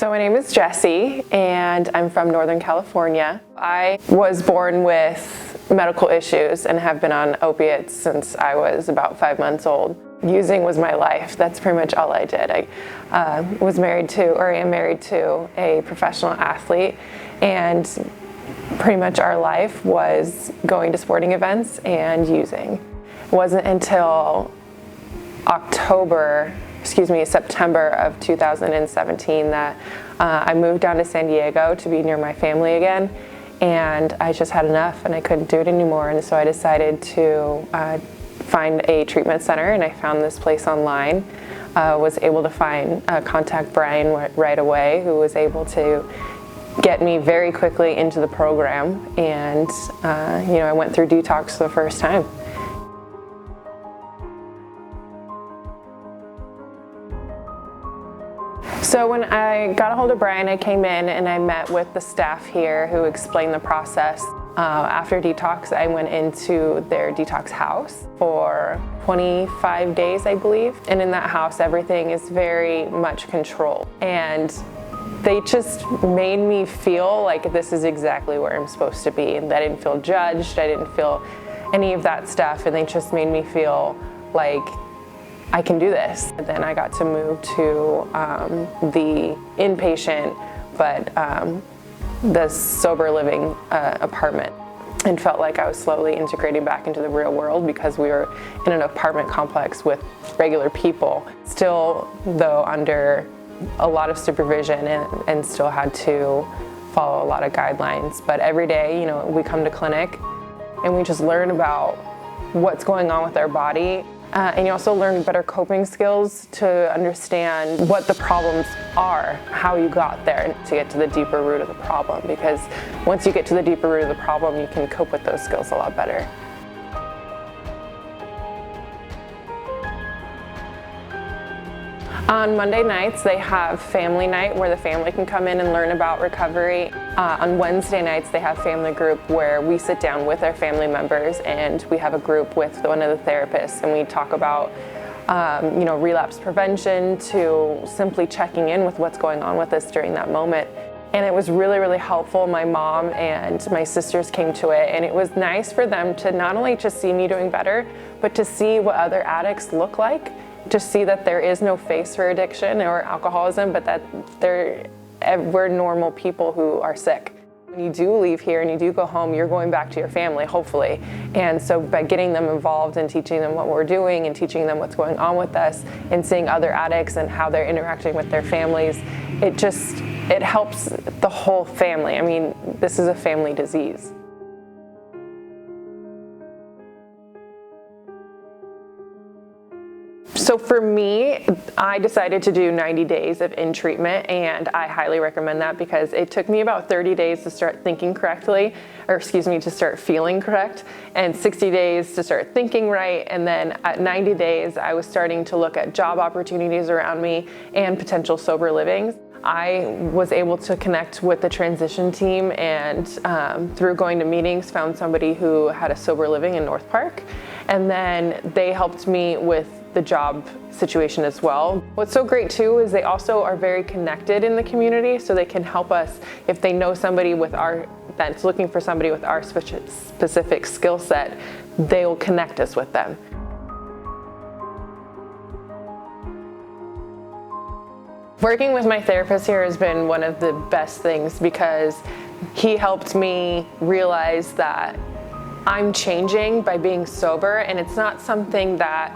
So my name is Jessie, and I'm from Northern California. I was born with medical issues and have been on opiates since I was about 5 months old. Using was my life. That's pretty much all I did. I am married to a professional athlete, and pretty much our life was going to sporting events and using. It wasn't until September of 2017 that I moved down to San Diego to be near my family again, and I just had enough and I couldn't do it anymore, and so I decided to find a treatment center, and I found this place online. Was able to contact Brian right away, who was able to get me very quickly into the program, and I went through detox for the first time. So when I got a hold of Brian, I came in and I met with the staff here who explained the process. After detox, I went into their detox house for 25 days, I believe. And in that house, everything is very much controlled. And they just made me feel like this is exactly where I'm supposed to be. And I didn't feel judged, I didn't feel any of that stuff. And they just made me feel like I can do this. And then I got to move to the inpatient, but the sober living apartment, and felt like I was slowly integrating back into the real world because we were in an apartment complex with regular people. Still, though, under a lot of supervision and still had to follow a lot of guidelines. But every day, we come to clinic and we just learn about what's going on with our body. And you also learn better coping skills to understand what the problems are, how you got there, and to get to the deeper root of the problem. Because once you get to the deeper root of the problem, you can cope with those skills a lot better. On Monday nights, they have family night where the family can come in and learn about recovery. On Wednesday nights, they have family group where we sit down with our family members and we have a group with one of the therapists, and we talk about relapse prevention to simply checking in with what's going on with us during that moment. And it was really, really helpful. My mom and my sisters came to it, and it was nice for them to not only just see me doing better, but to see what other addicts look like. To see that there is no face for addiction or alcoholism, but that we're normal people who are sick. When you do leave here and you do go home, you're going back to your family, hopefully. And so by getting them involved and teaching them what we're doing and teaching them what's going on with us and seeing other addicts and how they're interacting with their families, it helps the whole family. I mean, this is a family disease. So for me, I decided to do 90 days of in treatment, and I highly recommend that because it took me about 30 days to start thinking correctly, to start feeling correct, and 60 days to start thinking right, and then at 90 days, I was starting to look at job opportunities around me and potential sober livings. I was able to connect with the transition team, and through going to meetings, found somebody who had a sober living in North Park, and then they helped me with the job situation as well. What's so great too is they also are very connected in the community, so they can help us if they know somebody that's looking for somebody with our specific skill set, they will connect us with them. Working with my therapist here has been one of the best things because he helped me realize that I'm changing by being sober, and it's not something that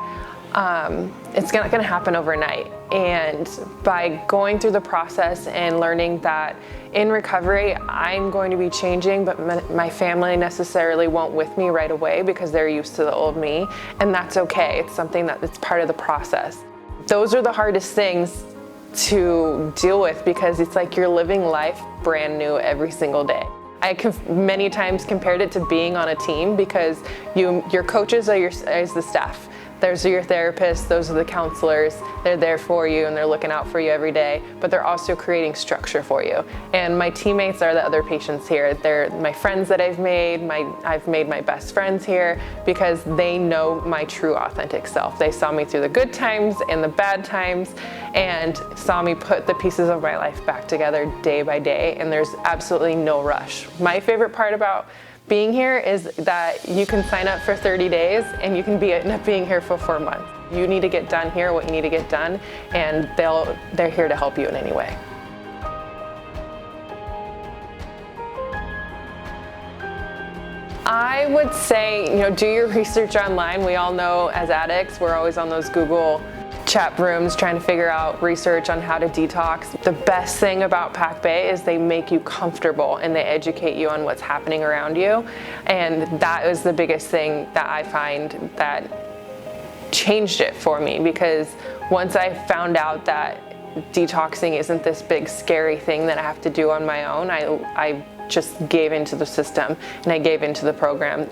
it's not going to happen overnight. And by going through the process and learning that in recovery, I'm going to be changing, but my family necessarily won't with me right away because they're used to the old me, and that's okay. It's something that's part of the process. Those are the hardest things to deal with because it's like you're living life brand new every single day. I many times compared it to being on a team because your coaches is the staff. There's your therapist, those are the counselors. They're there for you and they're looking out for you every day, but they're also creating structure for you. And my teammates are the other patients here. They're my friends that I've made my best friends here because they know my true authentic self. They saw me through the good times and the bad times and saw me put the pieces of my life back together day by day, and there's absolutely no rush. My favorite part about being here is that you can sign up for 30 days and you can end up being here for 4 months. You need to get done here what you need to get done, and they're here to help you in any way. I would say, do your research online. We all know as addicts, we're always on those Google chat rooms trying to figure out research on how to detox. The best thing about Pac Bay is they make you comfortable and they educate you on what's happening around you. And that is the biggest thing that I find that changed it for me, because once I found out that detoxing isn't this big scary thing that I have to do on my own, I just gave into the system and I gave into the program.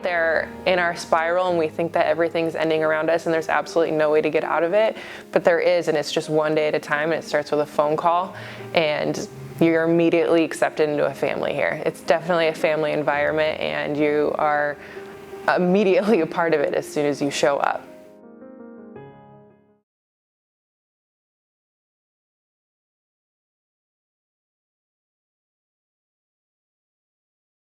They're in our spiral and we think that everything's ending around us and there's absolutely no way to get out of it, but there is, and it's just one day at a time, and it starts with a phone call and you're immediately accepted into a family here. It's definitely a family environment and you are immediately a part of it as soon as you show up.